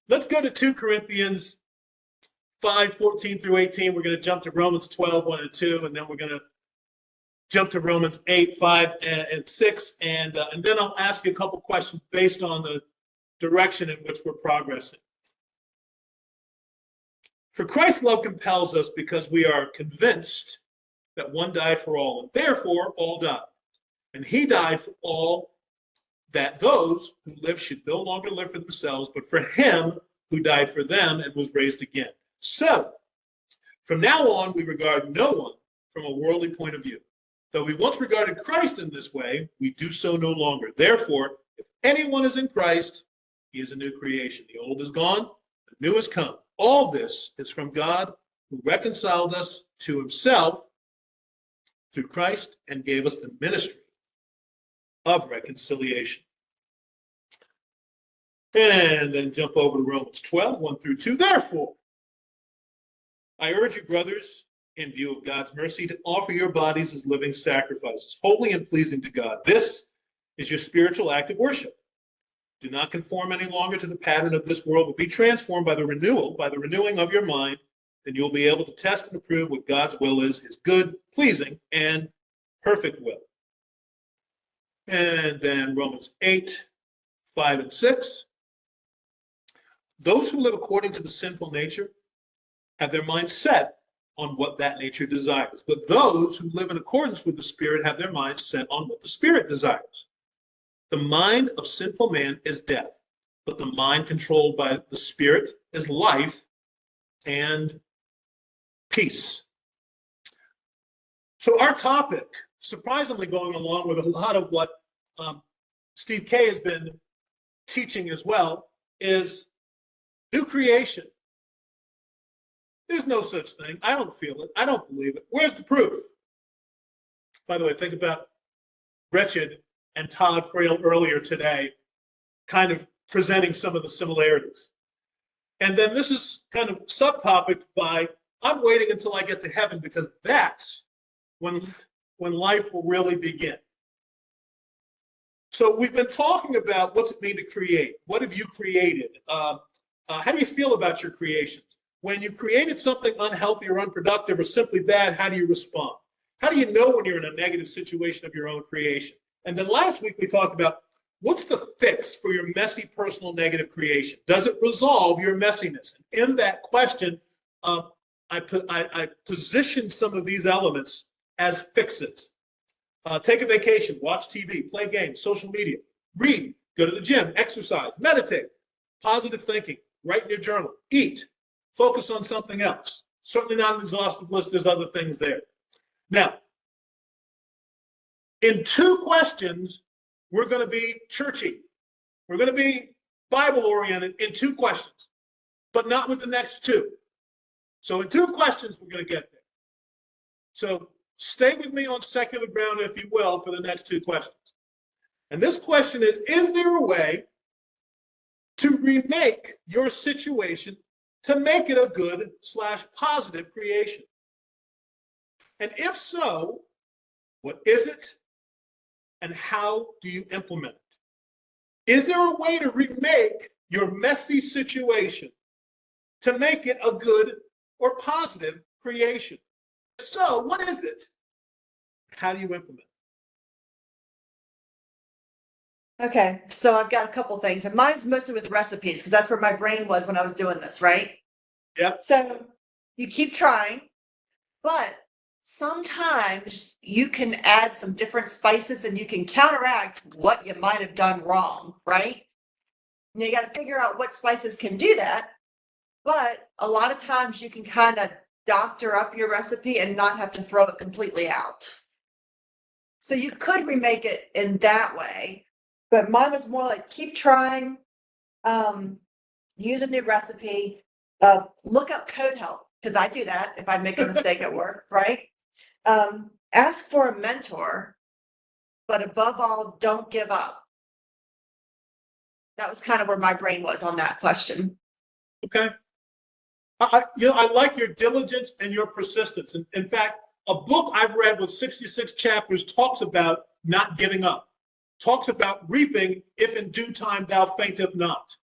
let's go to 2 Corinthians 5:14 through 18. We're going to jump to Romans 12, 1 and 2, and then we're going to jump to Romans 8, 5 and 6, and then I'll ask you a couple questions based on the direction in which we're progressing. For Christ's love compels us because we are convinced that one died for all, and therefore all died. And he died for all, that those who live should no longer live for themselves, but for him who died for them and was raised again. So, from now on, we regard no one from a worldly point of view. Though we once regarded Christ in this way, we do so no longer. Therefore, if anyone is in Christ, he is a new creation. The old is gone, the new has come. All this is from God, who reconciled us to himself through Christ and gave us the ministry of reconciliation. And then jump over to Romans 12, 1 through 2. Therefore, I urge you, brothers, in view of God's mercy, to offer your bodies as living sacrifices, holy and pleasing to God. This is your spiritual act of worship. Do not conform any longer to the pattern of this world, but be transformed by the renewing of your mind, then you'll be able to test and approve what God's will is, his good, pleasing, and perfect will. And then Romans 8, 5 and 6. Those who live according to the sinful nature have their minds set on what that nature desires. But those who live in accordance with the Spirit have their minds set on what the Spirit desires. The mind of sinful man is death, but the mind controlled by the Spirit is life and peace. So our topic, surprisingly going along with a lot of what Steve K has been teaching as well, is new creation. There's no such thing. I don't feel it. I don't believe it. Where's the proof? By the way, think about Wretched and Todd Frail earlier today, kind of presenting some of the similarities. And then this is kind of subtopic by, I'm waiting until I get to heaven because that's when life will really begin. So we've been talking about what's it mean to create? What have you created? How do you feel about your creations? When you created something unhealthy or unproductive or simply bad, how do you respond? How do you know when you're in a negative situation of your own creation? And then last week we talked about what's the fix for your messy, personal, negative creation? Does it resolve your messiness? And in that question, I positioned some of these elements as fixes. Take a vacation, watch TV, play games, social media, read, go to the gym, exercise, meditate, positive thinking, write in your journal, eat, focus on something else. Certainly not an exhaustive list, there's other things there. Now, in 2 questions, we're going to be churchy. We're going to be Bible-oriented in 2 questions, but not with the next 2. So in 2 questions, we're going to get there. So stay with me on secular ground, if you will, for the next 2 questions. And this question is there a way to remake your situation to make it a good/positive creation? And if so, what is it? And how do you implement it? Is there a way to remake your messy situation to make it a good or positive creation? So, what is it? How do you implement it? Okay, so I've got a couple things, and mine's mostly with recipes because that's where my brain was when I was doing this, right? Yep. So you keep trying, but sometimes you can add some different spices and you can counteract what you might have done wrong, right? And you got to figure out what spices can do that. But a lot of times you can kind of doctor up your recipe and not have to throw it completely out. So you could remake it in that way. But mine was more like keep trying, use a new recipe, look up code help, because I do that if I make a mistake at work, right? Ask for a mentor, but above all, don't give up. That was kind of where my brain was on that question. Okay. I like your diligence and your persistence. In fact, a book I've read with 66 chapters talks about not giving up, talks about reaping if in due time thou fainteth not.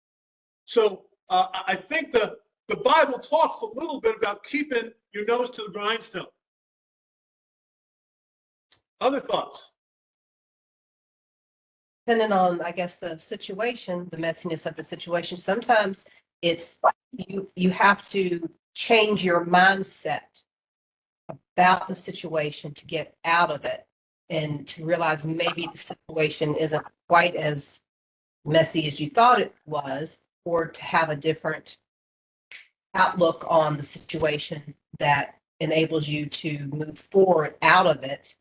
So I think the Bible talks a little bit about keeping your nose to the grindstone. Other thoughts? Depending on, I guess, the situation, the messiness of the situation, sometimes it's you have to change your mindset about the situation to get out of it and to realize maybe the situation isn't quite as messy as you thought it was, or to have a different outlook on the situation that enables you to move forward out of it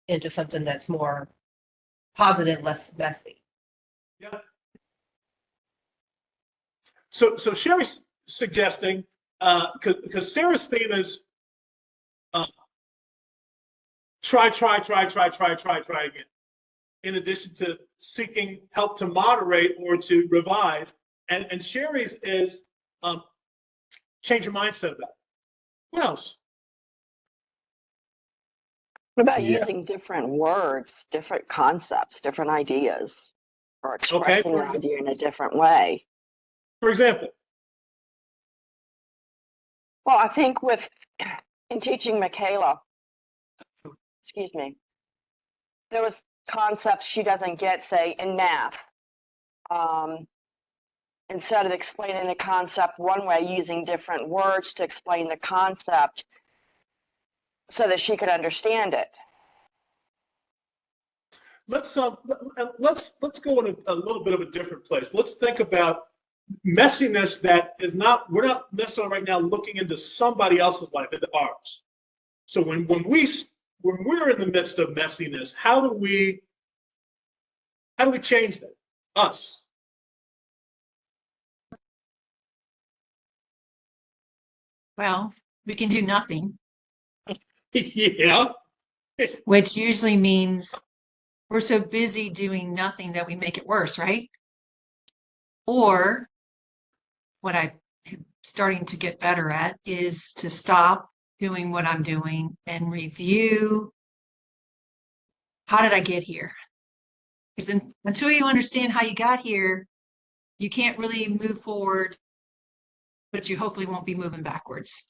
into something that's more positive, less messy. Yeah. So Sherry's suggesting, because Sarah's theme is try again, in addition to seeking help to moderate or to revise. And Sherry's is change your mindset about it. What else? What about using different words, different concepts, different ideas, or expressing an idea in a different way? For example? Well, I think in teaching Michaela, excuse me, there was concepts she doesn't get, say, in math. Instead of explaining the concept one way, using different words to explain the concept so that she could understand it. Let's go in a little bit of a different place. Let's think about messiness that is not, we're not necessarily right now looking into somebody else's life, into ours. So when we're in the midst of messiness, how do we change that? Us. Well, we can do nothing. Yeah. Which usually means we're so busy doing nothing that we make it worse, right? Or what I'm starting to get better at is to stop doing what I'm doing and review, how did I get here? Because until you understand how you got here, you can't really move forward, but you hopefully won't be moving backwards.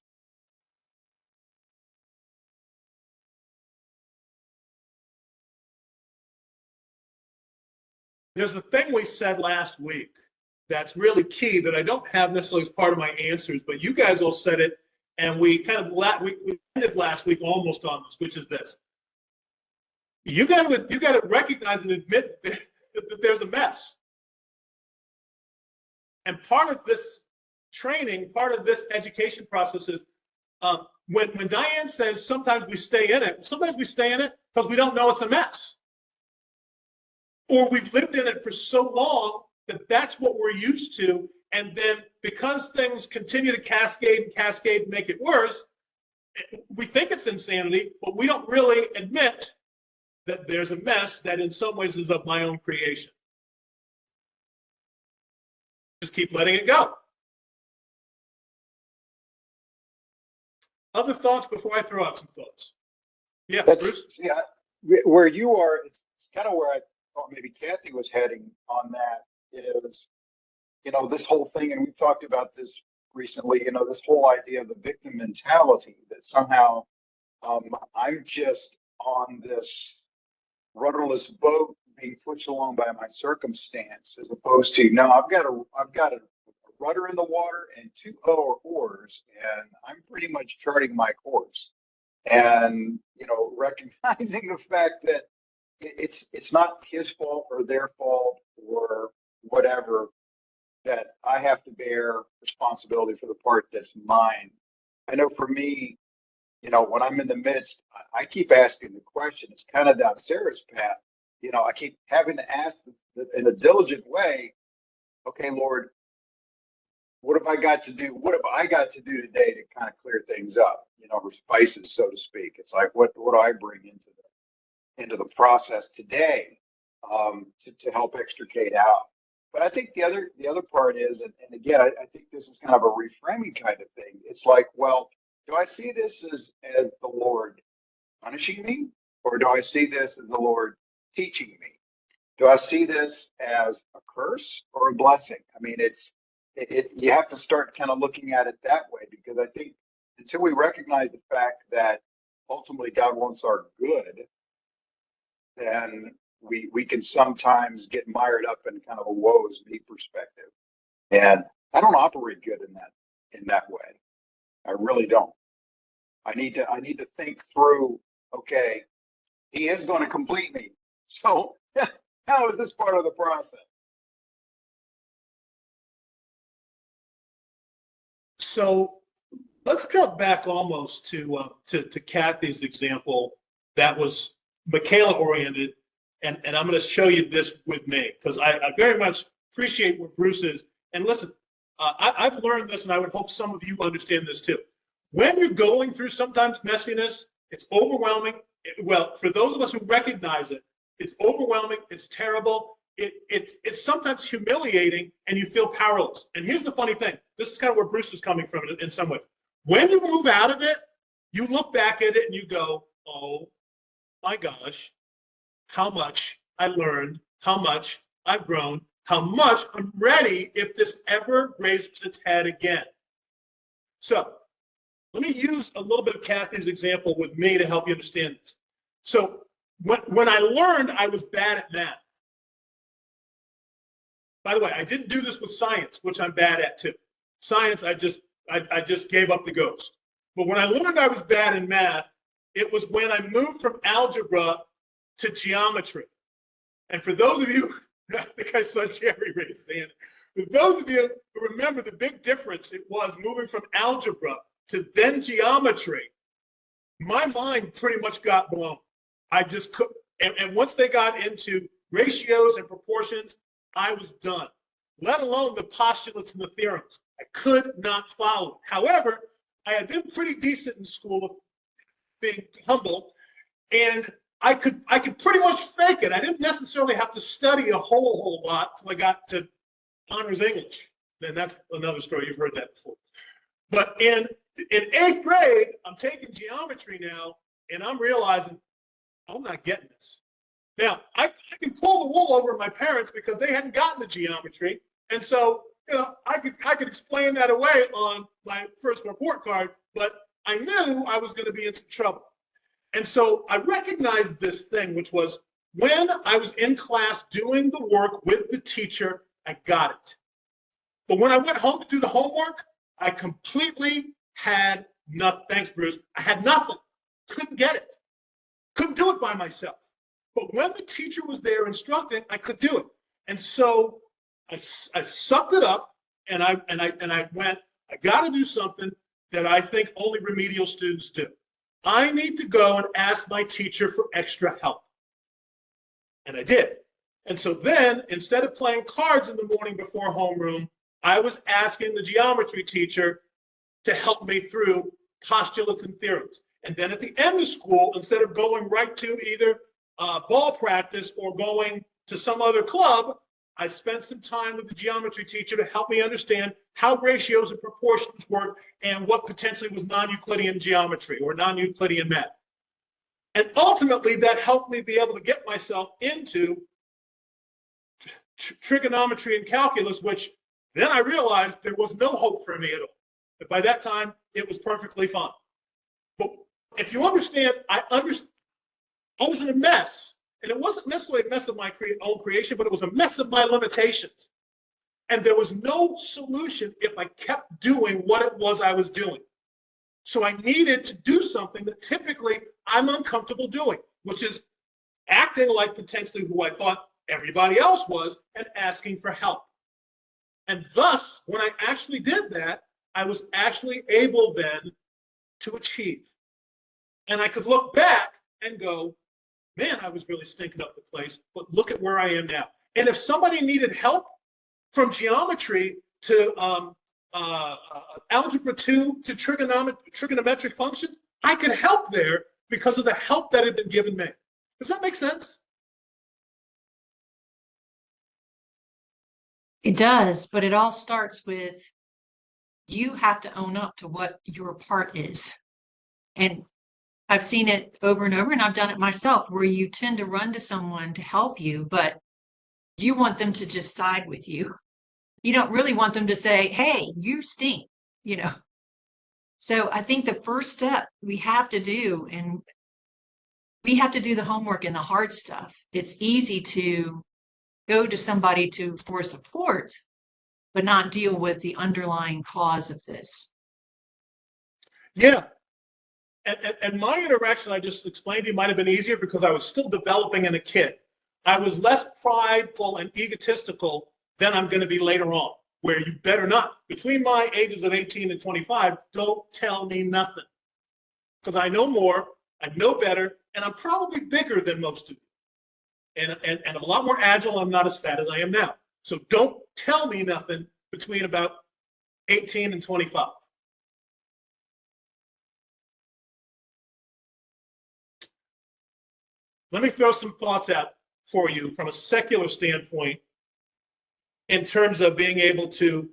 There's a thing we said last week that's really key that I don't have necessarily as part of my answers, but you guys all said it, and we ended last week almost on this, which is this. You got to recognize and admit that there's a mess. And part of this training, part of this education process is when Diane says sometimes we stay in it because we don't know it's a mess. Or we've lived in it for so long that that's what we're used to. And then because things continue to cascade and make it worse, we think it's insanity, but we don't really admit that there's a mess that in some ways is of my own creation. Just keep letting it go. Other thoughts before I throw out some thoughts? Yeah, Bruce? Yeah, where you are, it's kind of where I thought maybe Kathy was heading on that is, this whole thing, and we've talked about this recently, this whole idea of the victim mentality that somehow I'm just on this rudderless boat being pushed along by my circumstance, as opposed to, no, I've got a rudder in the water and two oars, and I'm pretty much charting my course. And recognizing the fact that it's not his fault or their fault or whatever, that I have to bear responsibility for the part that's mine. I know for me, when I'm in the midst, I keep asking the question. It's kind of down Sarah's path. I keep having to ask in a diligent way, okay, Lord, what have I got to do? What have I got to do today to kind of clear things up, or spices, so to speak? It's like, what do I bring into the process today to help extricate out? But I think the other part is, and again, I think this is kind of a reframing kind of thing. It's like, well, do I see this as the Lord punishing me, or do I see this as the Lord teaching me? Do I see this as a curse or a blessing? I mean, it's you have to start kind of looking at it that way, because I think until we recognize the fact that ultimately God wants our good, then we can sometimes get mired up in kind of a woe is me perspective. And I don't operate good in that way. I really don't. I need to think through, okay, he is going to complete me. So how is this part of the process? So let's jump back almost to Kathy's example that was Michaela oriented, and I'm going to show you this with me because I very much appreciate where Bruce is. And listen, I've learned this, and I would hope some of you understand this too. When you're going through sometimes messiness, it's overwhelming. Well, for those of us who recognize it, it's overwhelming. It's terrible. It's sometimes humiliating, and you feel powerless. And here's the funny thing. This is kind of where Bruce is coming from in some ways. When you move out of it, you look back at it and you go, oh my gosh, how much I learned, how much I've grown, how much I'm ready if this ever raises its head again. So let me use a little bit of Kathy's example with me to help you understand this. So when I learned I was bad at math, by the way, I didn't do this with science, which I'm bad at too. Science, I just gave up the ghost. But when I learned I was bad in math, it was when I moved from algebra to geometry. And for those of you, I think I saw Jerry raise his hand. For those of you who remember the big difference it was moving from algebra to then geometry, my mind pretty much got blown. I just couldn't. And once they got into ratios and proportions, I was done, let alone the postulates and the theorems. I could not follow. However, I had been pretty decent in school, being humble, and I could pretty much fake it. I didn't necessarily have to study a whole lot till I got to honors English. Then that's another story. You've heard that before. But in 8th grade, I'm taking geometry now, and I'm realizing I'm not getting this. Now, I can pull the wool over my parents because they hadn't gotten the geometry. And so, I could explain that away on my first report card, but I knew I was going to be in some trouble. And so I recognized this thing, which was when I was in class doing the work with the teacher, I got it. But when I went home to do the homework, I completely had nothing. Thanks, Bruce. I had nothing. Couldn't get it. Couldn't do it by myself. But when the teacher was there instructing, I could do it. And so I sucked it up, and I went, I got to do something that I think only remedial students do. I need to go and ask my teacher for extra help. And I did. And so then, instead of playing cards in the morning before homeroom, I was asking the geometry teacher to help me through postulates and theorems. And then at the end of school, instead of going right to either ball practice or going to some other club, I spent some time with the geometry teacher to help me understand how ratios and proportions work and what potentially was non-Euclidean geometry or non-Euclidean math. And ultimately, that helped me be able to get myself into trigonometry and calculus, which then I realized there was no hope for me at all. But by that time, it was perfectly fine. But if you understand, I was in a mess. And it wasn't necessarily a mess of my own creation, but it was a mess of my limitations. And there was no solution if I kept doing what it was I was doing. So I needed to do something that typically I'm uncomfortable doing, which is acting like potentially who I thought everybody else was and asking for help. And thus, when I actually did that, I was actually able then to achieve. And I could look back and go, man, I was really stinking up the place, but look at where I am now. And if somebody needed help from geometry to algebra 2 to trigonometric functions, I could help there because of the help that had been given me. Does that make sense? It does, but it all starts with you have to own up to what your part is. And I've seen it over and over, and I've done it myself, where you tend to run to someone to help you, but you want them to just side with you. you don't really want them to say, hey, you stink, you know. So I think the first step we have to do, and we have to do the homework and the hard stuff. It's easy to go to somebody for support, but not deal with the underlying cause of this. Yeah. And my interaction, I just explained to you, might have been easier because I was still developing in a kid. I was less prideful and egotistical than I'm going to be later on, where you better not. Between my ages of 18 and 25, don't tell me nothing. Because I know more, I know better, and I'm probably bigger than most of you. And I'm a lot more agile, I'm not as fat as I am now. So don't tell me nothing between about 18 and 25. Let me throw some thoughts out for you from a secular standpoint in terms of being able to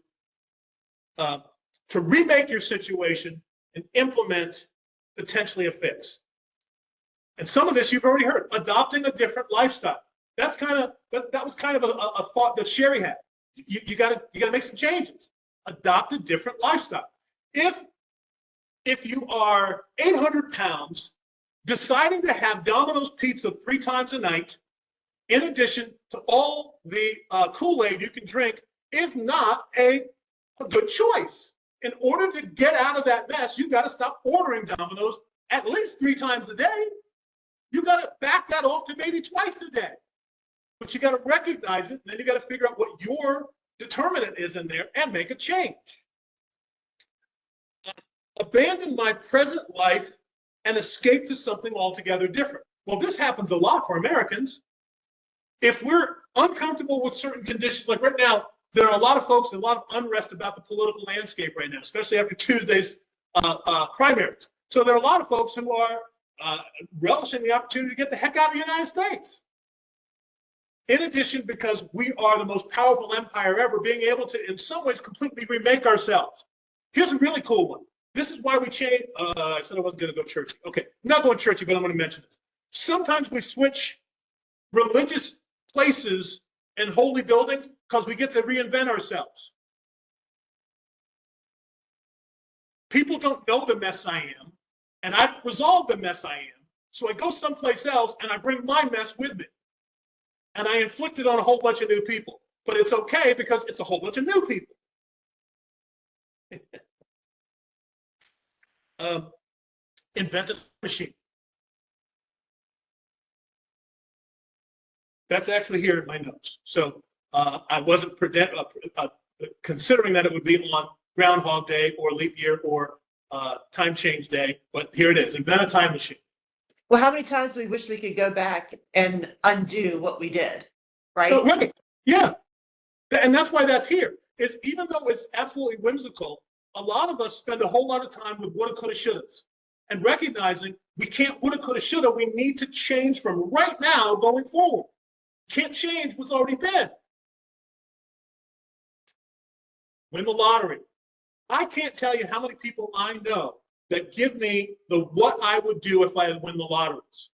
remake your situation and implement potentially a fix. And some of this you've already heard, adopting a different lifestyle. That's kind of that was kind of a thought that Sherry had. You gotta make some changes. Adopt a different lifestyle. If you are 800 pounds, deciding to have Domino's pizza 3 times a night, in addition to all the Kool-Aid you can drink, is not a good choice. In order to get out of that mess, you got to stop ordering Domino's at least 3 times a day. You got to back that off to maybe twice a day. But you got to recognize it, and then you got to figure out what your determinant is in there and make a change. Abandon my present life and escape to something altogether different. Well, this happens a lot for Americans. If we're uncomfortable with certain conditions, like right now, there are a lot of folks and a lot of unrest about the political landscape right now, especially after Tuesday's primaries. So there are a lot of folks who are relishing the opportunity to get the heck out of the United States. In addition, because we are the most powerful empire ever, being able to, in some ways, completely remake ourselves. Here's a really cool one. This is why we change. I said I wasn't going to go churchy. Okay, I'm not going churchy, but I'm going to mention this. Sometimes we switch religious places and holy buildings because we get to reinvent ourselves. People don't know the mess I am, and I've resolved the mess I am. So I go someplace else and I bring my mess with me. And I inflict it on a whole bunch of new people. But it's okay because it's a whole bunch of new people. Invent a machine. That's actually here in my notes. So I wasn't considering that it would be on Groundhog Day or leap year or time change day, but here it is. Invent a time machine. Well, how many times do we wish we could go back and undo what we did, right? Oh, right. Yeah. And that's why that's here. Is even though it's absolutely whimsical, a lot of us spend a whole lot of time with woulda, coulda, shouldas. And recognizing we can't woulda, coulda, shoulda, we need to change from right now going forward. Can't change what's already been. Win the lottery. I can't tell you how many people I know that give me the what I would do if I win the lotteries.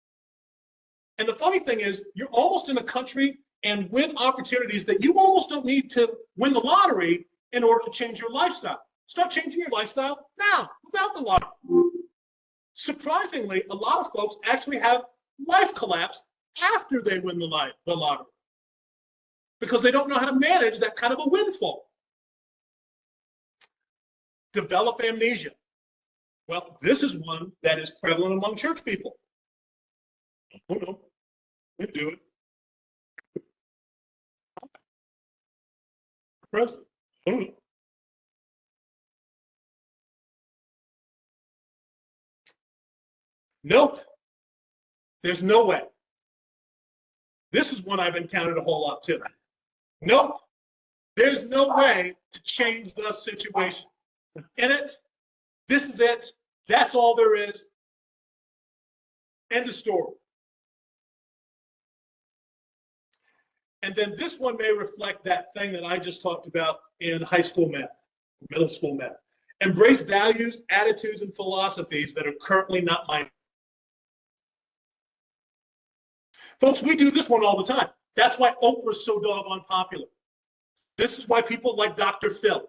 And the funny thing is, you're almost in a country and with opportunities that you almost don't need to win the lottery in order to change your lifestyle. Start changing your lifestyle now, without the lottery. Surprisingly, a lot of folks actually have life collapse after they win the lottery because they don't know how to manage that kind of a windfall. Develop amnesia. Well, this is one that is prevalent among church people. Oh no, we do it. President. Oh no. Nope. There's no way. This is one I've encountered a whole lot too. Nope. There's no way to change the situation. In it, this is it. That's all there is. End of story. And then this one may reflect that thing that I just talked about in high school math, middle school math. Embrace values, attitudes, and philosophies that are currently not mine. Folks, we do this one all the time. That's why Oprah's so doggone popular. This is why people like Dr. Phil.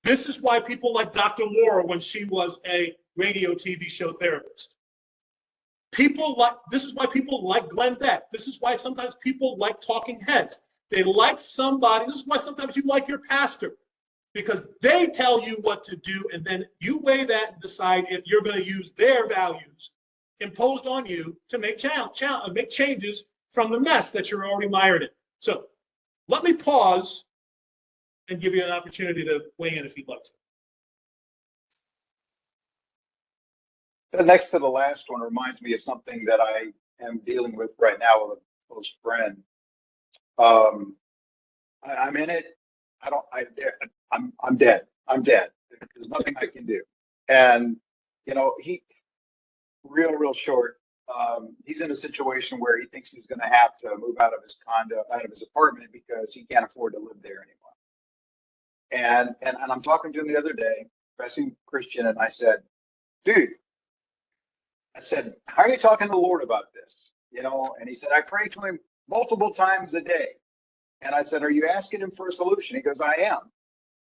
This is why people like Dr. Laura when she was a radio TV show therapist. This is why people like Glenn Beck. This is why sometimes people like talking heads. They like somebody. This is why sometimes you like your pastor, because they tell you what to do, and then you weigh that and decide if you're going to use their values imposed on you to make changes from the mess that you're already mired in. So let me pause and give you an opportunity to weigh in if you'd like to. Next to the last one reminds me of something that I am dealing with right now with a close friend. I'm in it. I'm dead. I'm dead. There's nothing I can do. And, you know, real short, he's in a situation where he thinks he's going to have to move out of his condo, out of his apartment, because he can't afford to live there anymore. And I'm talking to him the other day, professing Christian, and I said, dude, how are you talking to the Lord about this? You know, and he said, I pray to him multiple times a day. And I said, are you asking him for a solution? He goes, I am.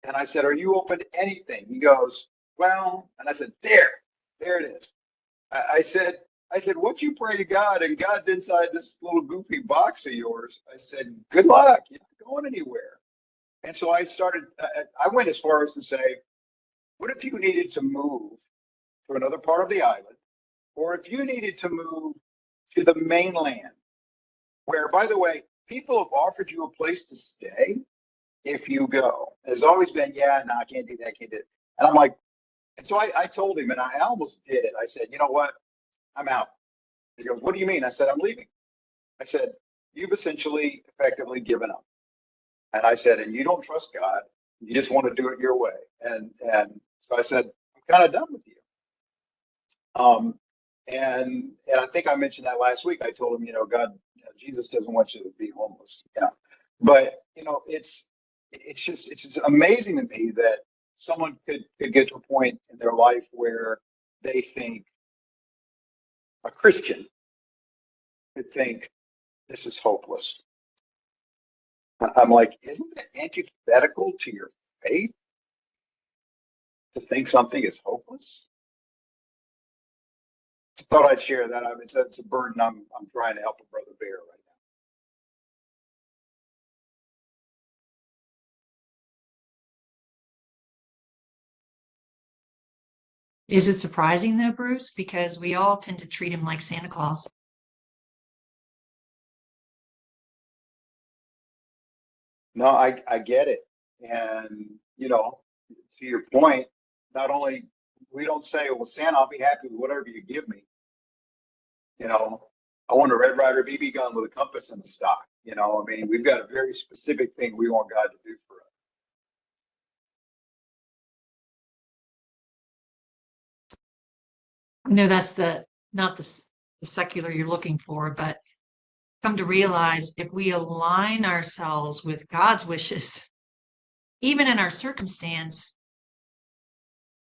And I said, are you open to anything? He goes, well, and I said, there it is. I said, what you pray to God, and God's inside this little goofy box of yours. I said, good luck. You're not going anywhere. And so I went as far as to say, what if you needed to move to another part of the island? Or if you needed to move to the mainland, where, by the way, people have offered you a place to stay if you go. There's always been, yeah, no, I can't do that, can't do it. And I'm like, and so I told him, and I almost did it. I said, you know what? I'm out. He goes, what do you mean? I said, I'm leaving. I said, you've essentially effectively given up. And I said, and you don't trust God. You just want to do it your way. And so I said, I'm kind of done with you. And I think I mentioned that last week. I told him, you know, God, Jesus doesn't want you to be homeless. Yeah. But, you know, it's just amazing to me that someone could get to a point in their life where they think, a Christian could think, this is hopeless. I'm like, isn't that antithetical to your faith to think something is hopeless? I thought I'd share that. I mean, it's a burden I'm trying to help a brother bear right now. Is it surprising though, Bruce? Because we all tend to treat him like Santa Claus. No, I get it. And, you know, to your point, not only we don't say, well, Santa, I'll be happy with whatever you give me. You know, I want a Red Ryder BB gun with a compass in the stock. You know, I mean, we've got a very specific thing we want God to do for us. I know that's not the secular you're looking for, but come to realize if we align ourselves with God's wishes, even in our circumstance,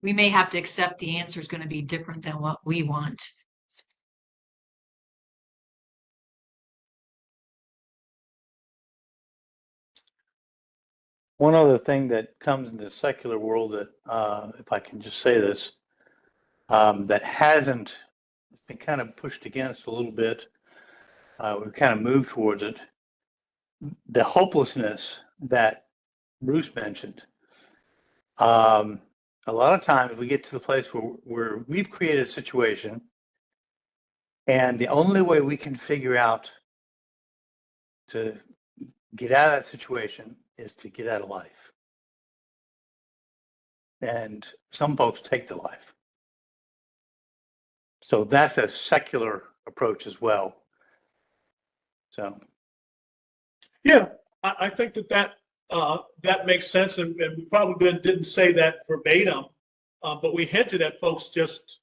we may have to accept the answer is going to be different than what we want. One other thing that comes in the secular world that, if I can just say this, that hasn't been kind of pushed against a little bit, we've kind of moved towards it, the hopelessness that Bruce mentioned. A lot of times we get to the place where we've created a situation, and the only way we can figure out to get out of that situation is to get out of life. And some folks take the life. So that's a secular approach as well. So. Yeah, I think that makes sense, and we probably didn't say that verbatim, but we hinted at folks just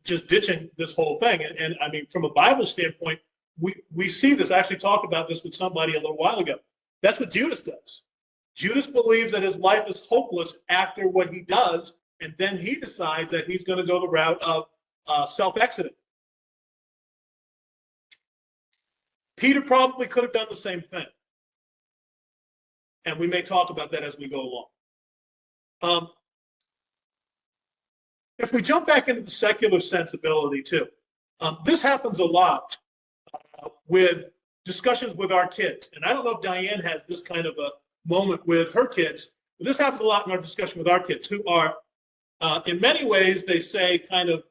ditching this whole thing. And I mean, from a Bible standpoint, we see this. I actually talked about this with somebody a little while ago. That's what Judas does. Judas believes that his life is hopeless after what he does, and then he decides that he's going to go the route of self-exodus. Peter probably could have done the same thing. And we may talk about that as we go along. If we jump back into the secular sensibility too, this happens a lot with discussions with our kids. And I don't know if Diane has this kind of a moment with her kids, but this happens a lot in our discussion with our kids who are, in many ways, they say kind of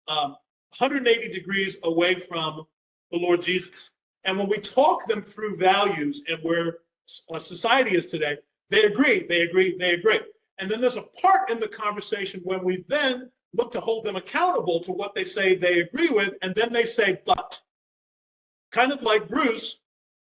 180 degrees away from the Lord Jesus. And when we talk them through values and where society is today, they agree. And then there's a part in the conversation when we then look to hold them accountable to what they say they agree with, and then they say, but. Kind of like Bruce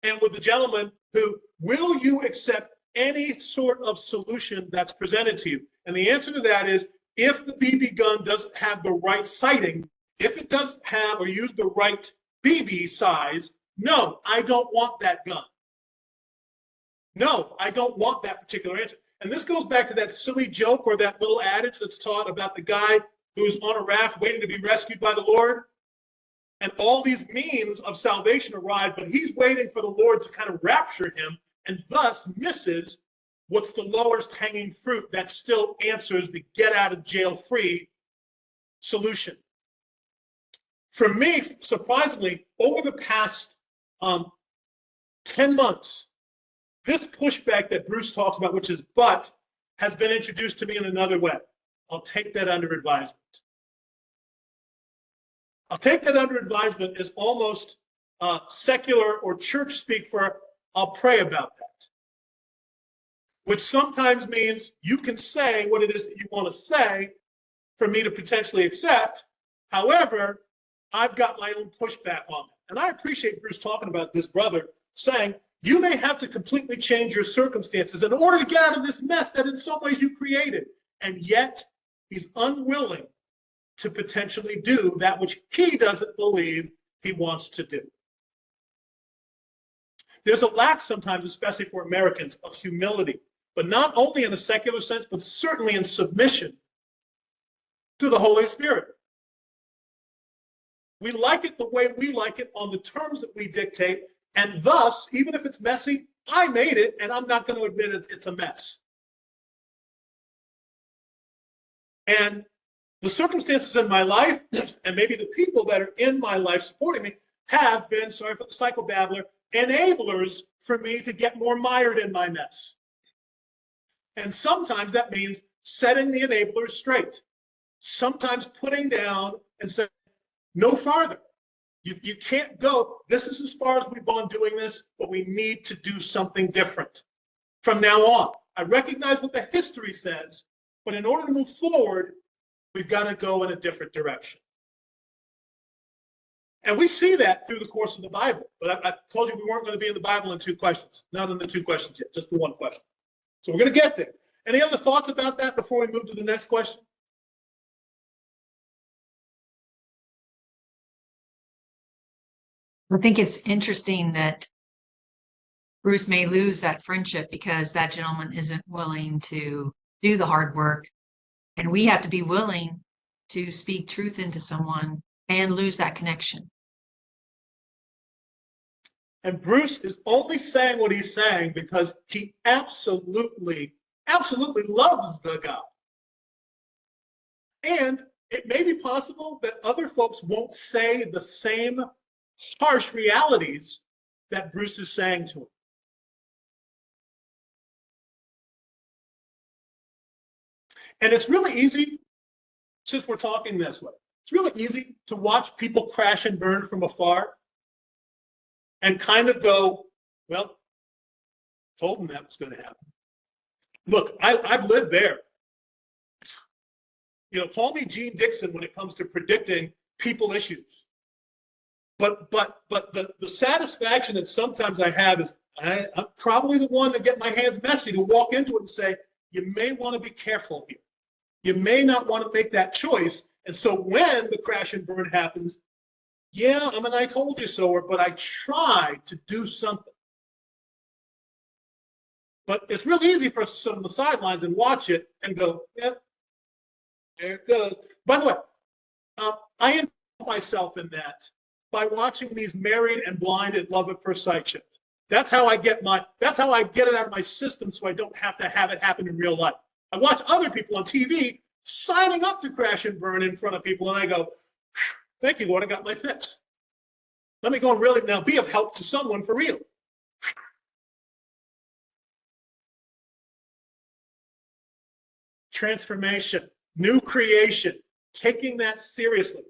and with the gentleman who, will you accept any sort of solution that's presented to you? And the answer to that is, if the BB gun doesn't have the right sighting, if it doesn't have or use the right BB size, no, I don't want that gun. No, I don't want that particular answer. And this goes back to that silly joke or that little adage that's taught about the guy who's on a raft waiting to be rescued by the Lord. And all these means of salvation arrive, but he's waiting for the Lord to kind of rapture him and thus misses what's the lowest hanging fruit that still answers the get out of jail free solution. For me, surprisingly, over the past 10 months, this pushback that Bruce talks about, which is but, has been introduced to me in another way. I'll take that under advisement. I'll take that under advisement as almost secular or church speak for I'll pray about that. Which sometimes means you can say what it is that you want to say for me to potentially accept. However, I've got my own pushback on it. And I appreciate Bruce talking about this brother saying, you may have to completely change your circumstances in order to get out of this mess that in some ways you created. And yet he's unwilling to potentially do that which he doesn't believe he wants to do. There's a lack sometimes, especially for Americans, of humility, but not only in a secular sense, but certainly in submission to the Holy Spirit. We like it the way we like it on the terms that we dictate, and thus, even if it's messy, I made it, and I'm not going to admit it's a mess. And the circumstances in my life, and maybe the people that are in my life supporting me, have been, sorry for the psychobabbler, enablers for me to get more mired in my mess. And sometimes that means setting the enablers straight. Sometimes putting down and saying, no farther. You can't go, this is as far as we've gone doing this, but we need to do something different from now on. I recognize what the history says, but in order to move forward, we've got to go in a different direction. And we see that through the course of the Bible. But I told you we weren't going to be in the Bible in 2 questions. Not in the 2 questions yet, just the 1 question. So we're going to get there. Any other thoughts about that before we move to the next question? I think it's interesting that Bruce may lose that friendship because that gentleman isn't willing to do the hard work. And we have to be willing to speak truth into someone and lose that connection. And Bruce is only saying what he's saying because he absolutely loves the guy. And it may be possible that other folks won't say the same harsh realities that Bruce is saying to him. And it's really easy, since we're talking this way, it's really easy to watch people crash and burn from afar and kind of go, well, told them that was going to happen. Look, I've lived there. You know, call me Gene Dixon when it comes to predicting people issues. But the satisfaction that sometimes I have is I'm probably the one to get my hands messy to walk into it and say, you may want to be careful here. You may not want to make that choice. And so when the crash and burn happens, yeah, I'm an I told you so, but I tried to do something. But it's real easy for us to sit on the sidelines and watch it and go, yep, there it goes. By the way, I involve myself in that by watching these Married and Blind at Love at First Sight shows. That's how I get it out of my system so I don't have to have it happen in real life. I watch other people on TV signing up to crash and burn in front of people, and I go, thank you, Lord, I got my fix. Let me go and really now be of help to someone for real. Transformation, new creation, taking that seriously.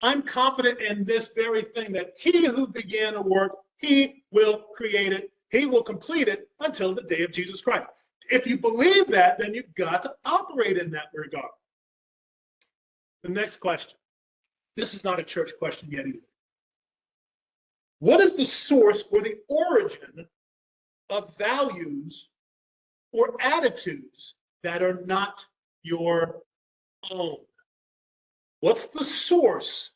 I'm confident in this very thing that he who began a work, he will create it. He will complete it until the day of Jesus Christ. If you believe that, then you've got to operate in that regard. The next question. This is not a church question yet either. What is the source or the origin of values or attitudes that are not your own? What's the source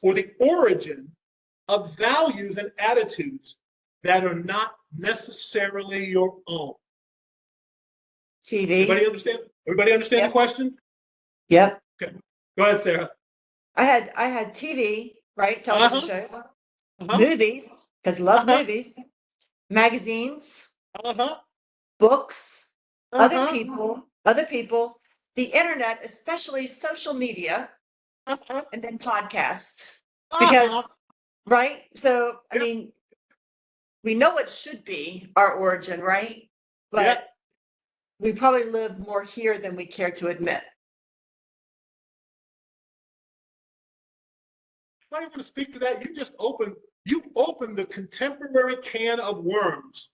or the origin of values and attitudes that are not necessarily your own? TV. Everybody understand? Everybody understand the question? Yep. Okay. Go ahead, Sarah. I had TV, right? Television shows, Uh-huh. movies, because love Uh-huh. movies, magazines, Uh-huh. books, Uh-huh. other people, the internet, especially social media, Uh-huh. and then podcast. Uh-huh. Because, right? So, I Yep. mean, we know it should be our origin, right? But Yep. we probably live more here than we care to admit. I don't want to speak to that. You opened the contemporary can of worms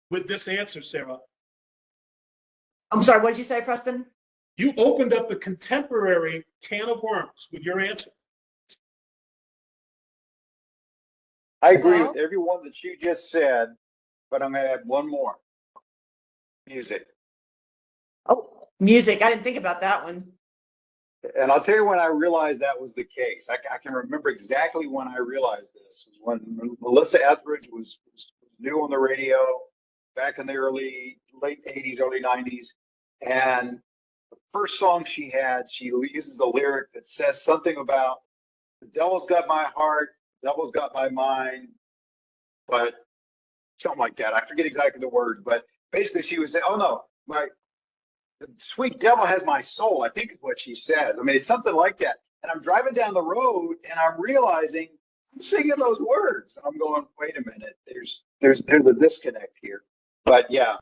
with this answer, Sarah. I'm sorry, what did you say, Preston? You opened up the contemporary can of worms with your answer. I agree Well- with everyone that you just said, but I'm going to add one more. Music. Oh, music. I didn't think about that one. And I'll tell you when I realized that was the case. I can remember exactly when I realized this. When Melissa Etheridge was new on the radio back in the late 80s, early 90s. And the first song she had, she uses a lyric that says something about the devil's got my heart, the devil's got my mind, but something like that. I forget exactly the words, but basically she was saying, oh no, the sweet devil has my soul, I think is what she says. I mean, it's something like that. And I'm driving down the road and I'm realizing I'm singing those words. And I'm going, wait a minute, there's a disconnect here. But yeah,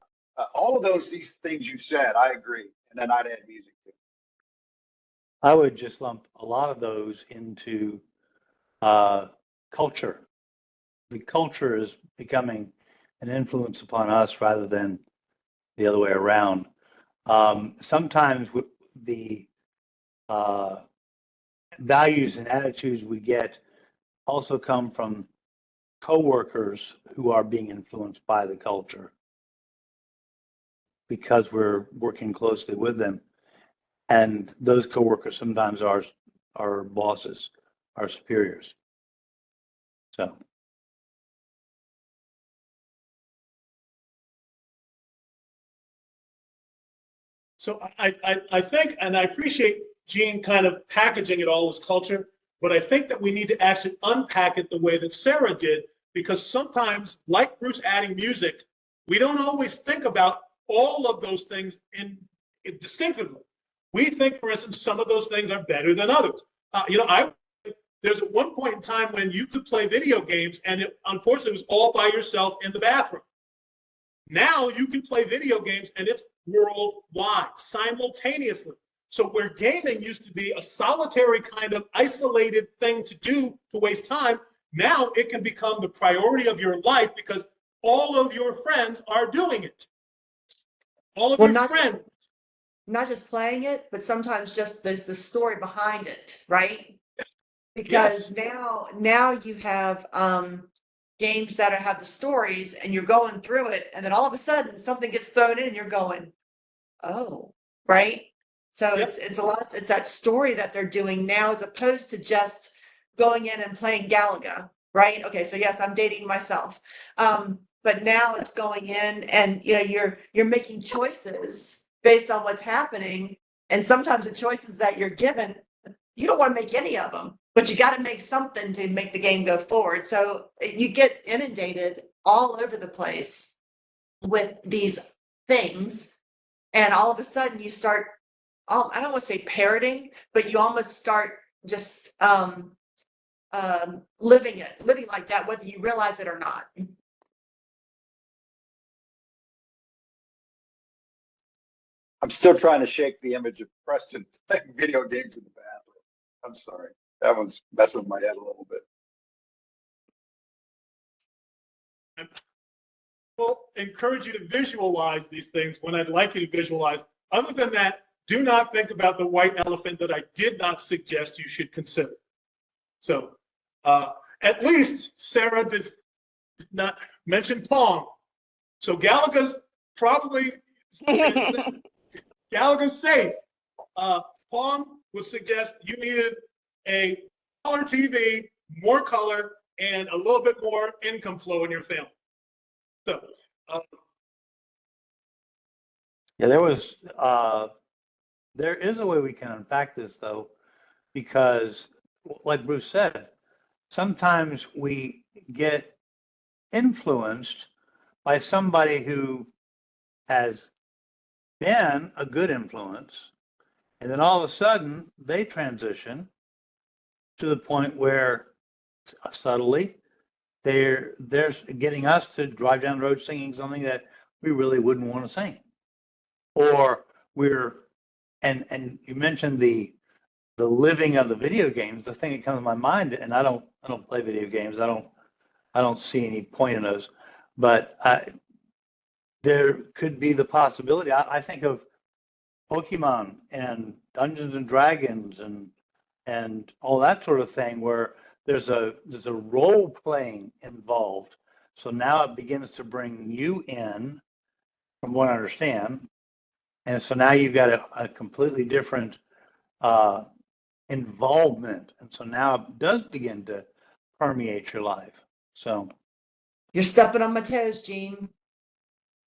all of these things you said, I agree. And then I'd add music too. I would just lump a lot of those into culture. The culture is becoming an influence upon us rather than the other way around. Sometimes the values and attitudes we get also come from coworkers who are being influenced by the culture because we're working closely with them. And those coworkers sometimes are our bosses, our superiors. So. So I think, and I appreciate Gene kind of packaging it all as culture, but I think that we need to actually unpack it the way that Sarah did, because sometimes, like Bruce adding music, we don't always think about all of those things distinctively. We think, for instance, some of those things are better than others. There's at one point in time when you could play video games, and it unfortunately was all by yourself in the bathroom. Now you can play video games, and it's worldwide, simultaneously. So where gaming used to be a solitary kind of isolated thing to do to waste time, now it can become the priority of your life because all of your friends are doing it. All of your friends. Not just playing it, but sometimes just the story behind it, right? Because now you have games that have the stories and you're going through it, and then all of a sudden something gets thrown in and you're going, oh, right? So it's that story that they're doing now as opposed to just going in and playing Galaga, right? Okay, so yes, I'm dating myself. But now it's going in and you're making choices based on what's happening. And sometimes the choices that you're given, you don't want to make any of them, but you got to make something to make the game go forward. So you get inundated all over the place with these things. And all of a sudden you start, I don't want to say parroting, but you almost start just living like that, whether you realize it or not. I'm still trying to shake the image of Preston playing video games in the bathroom. I'm sorry. That one's messing with my head a little bit. I will encourage you to visualize these things when I'd like you to visualize. Other than that, do not think about the white elephant that I did not suggest you should consider. So at least Sarah did not mention Pong. So Gallagher's probably Gallagher's safe. Pong would suggest you needed a color TV, more color, and a little bit more income flow in your family. So, Yeah, there is a way we can unpack this though, because like Bruce said, sometimes we get influenced by somebody who has been a good influence, and then all of a sudden they transition to the point where subtly they're getting us to drive down the road singing something that we really wouldn't want to sing, or and you mentioned the living of the video games. The thing that comes to my mind, and I don't play video games. I don't see any point in those, but there could be the possibility. I think of Pokemon and Dungeons and Dragons and all that sort of thing, where there's a role playing involved. So now it begins to bring you in, from what I understand, and so now you've got a completely different involvement, and so now it does begin to permeate your life. So You're stepping on my toes, Gene.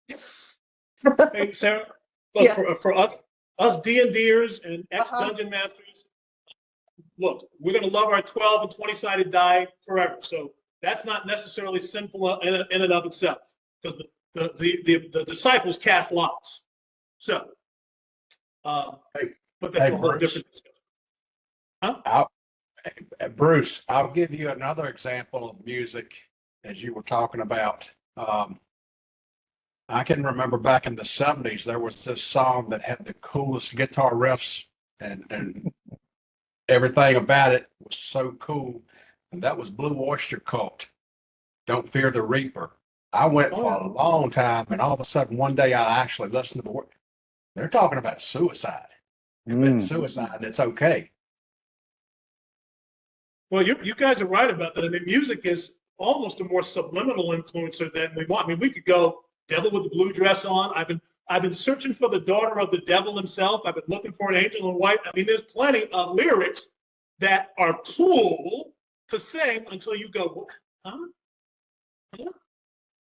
hey, Sarah, look, Yeah. for us D&Ders and ex-dungeon masters, look, we're going to love our 12 and 20-sided die forever. So that's not necessarily sinful in and of itself, because the disciples cast lots. So, but that's Hey, a whole Bruce. different discussion. Bruce, I'll give you another example of music as you were talking about. I can remember back in the 70s, there was this song that had the coolest guitar riffs and everything about it was so cool. And that was Blue Oyster Cult, Don't Fear the Reaper. I went for a long time, and all of a sudden one day I actually listened to the word. They're talking about suicide. Commit suicide, and it's okay. Well, you guys are right about that. I mean, music is almost a more subliminal influencer than we want. I mean, we could go Devil with the Blue Dress On. I've been searching for the daughter of the devil himself. I've been looking for an angel in white. I mean, there's plenty of lyrics that are cool to sing until you go, huh?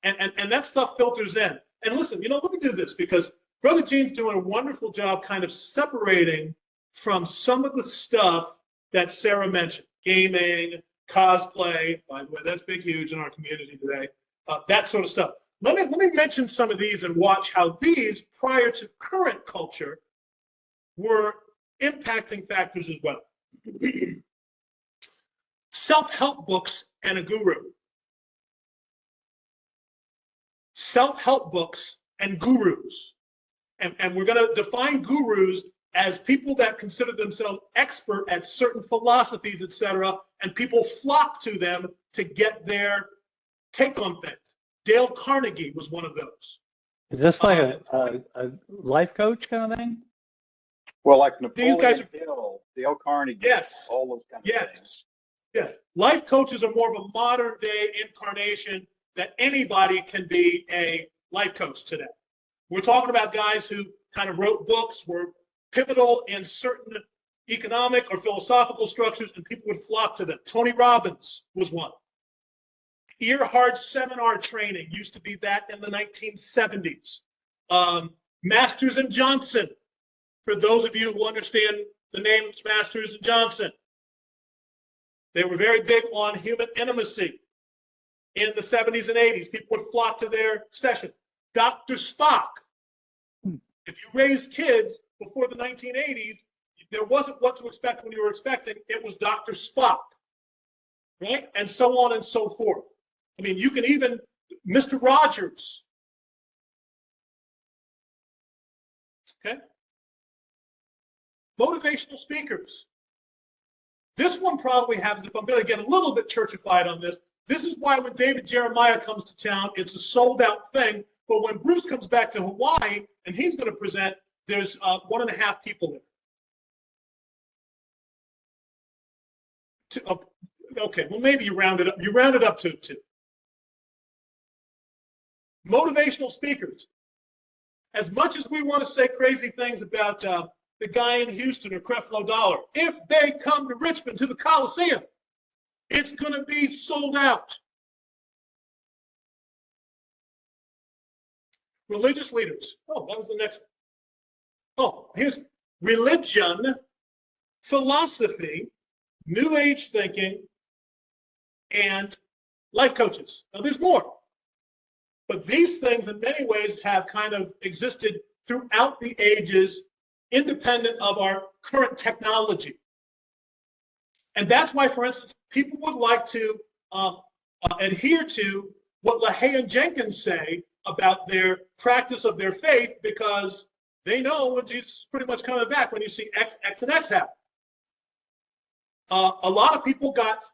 And that stuff filters in. And listen, let me do this, because Brother Gene's doing a wonderful job kind of separating from some of the stuff that Sarah mentioned. Gaming, cosplay, by the way, that's big, huge in our community today. That sort of stuff. Let me mention some of these and watch how these, prior to current culture, were impacting factors as well. Self-help books and a guru. Self-help books and gurus. And we're going to define gurus as people that consider themselves expert at certain philosophies, etc., and people flock to them to get their take on things. Dale Carnegie was one of those. is this like a life coach kind of thing? Well, like These guys Napoleon Hill, Dale Carnegie, Yes. all those kind of things. Yes, life coaches are more of a modern day incarnation that anybody can be a life coach today. We're talking about guys who kind of wrote books, were pivotal in certain economic or philosophical structures, and people would flock to them. Tony Robbins was one. Earhart seminar training used to be that in the 1970s. Masters and Johnson, for those of you who understand the names Masters and Johnson, they were very big on human intimacy in the 70s and 80s. People would flock to their session. Dr. Spock. If you raised kids before the 1980s, there wasn't what to expect when you were expecting. It was Dr. Spock, right? And so on and so forth. I mean, you can even, Mr. Rogers. Okay? Motivational speakers. This one probably happens, if I'm going to get a little bit churchified on this, this is why when David Jeremiah comes to town, it's a sold out thing. But when Bruce comes back to Hawaii and he's going to present, there's 1.5 people there. Okay, well, maybe you round it up. You round it up to 2. Motivational speakers. As much as we want to say crazy things about the guy in Houston or Creflo Dollar, if they come to Richmond to the Coliseum, it's going to be sold out. Religious leaders. Oh, that was the next one. Oh, here's religion, philosophy, New Age thinking, and life coaches. Now, there's more. But these things, in many ways, have kind of existed throughout the ages, independent of our current technology. And that's why, for instance, people would like to adhere to what LaHaye and Jenkins say about their practice of their faith, because they know when Jesus is pretty much coming back when you see X, and X happen. A lot of people got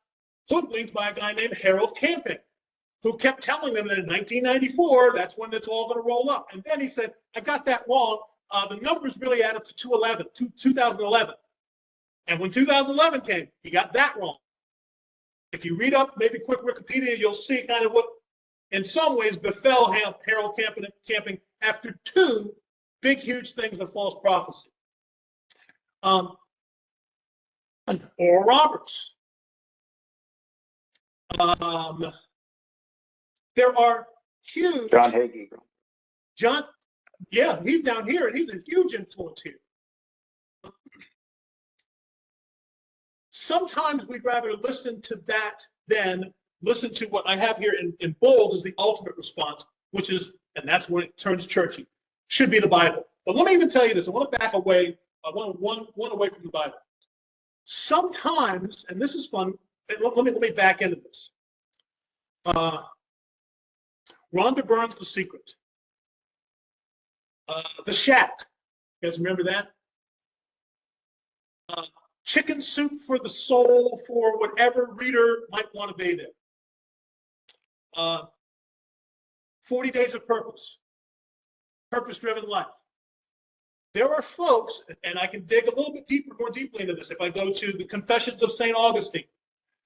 hoodwinked by a guy named Harold Camping, who kept telling them that in 1994, that's when it's all going to roll up. And then he said, I got that wrong. The numbers really add up to 2011. And when 2011 came, he got that wrong. If you read up, maybe quick Wikipedia, you'll see kind of what, in some ways, befell Harold Camping after 2 big, huge things of false prophecy. Oral Roberts. There are huge. John Hagee. John, yeah, he's down here, and he's a huge influence here. Sometimes we'd rather listen to that than listen to what I have here in bold as the ultimate response, which is, and that's when it turns churchy, should be the Bible. But let me even tell you this. I want to back away. I want one away from the Bible. Sometimes, and this is fun. Let me back into this. Rhonda Byrne's The Secret. The Shack. You guys remember that? Chicken Soup for the Soul for whatever reader might want to be there. 40 Days of Purpose. Purpose-driven life. There are folks, and I can dig a little bit more deeply into this. If I go to the Confessions of St. Augustine,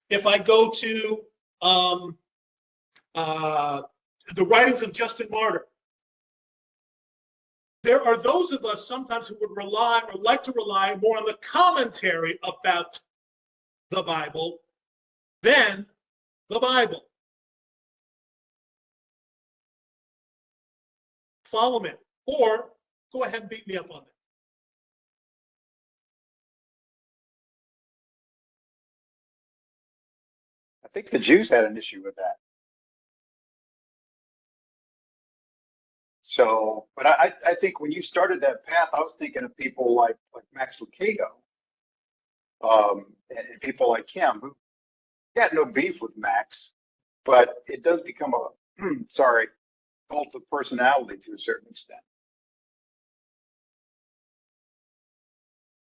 if I go to the writings of Justin Martyr, there are those of us sometimes who would rely or like to rely more on the commentary about the Bible than the Bible. Follow me, or go ahead and beat me up on that. I think the Jews had an issue with that. So, but I think when you started that path, I was thinking of people like Max Lucado, and people like him who got no beef with Max, but it does become a cult of personality to a certain extent.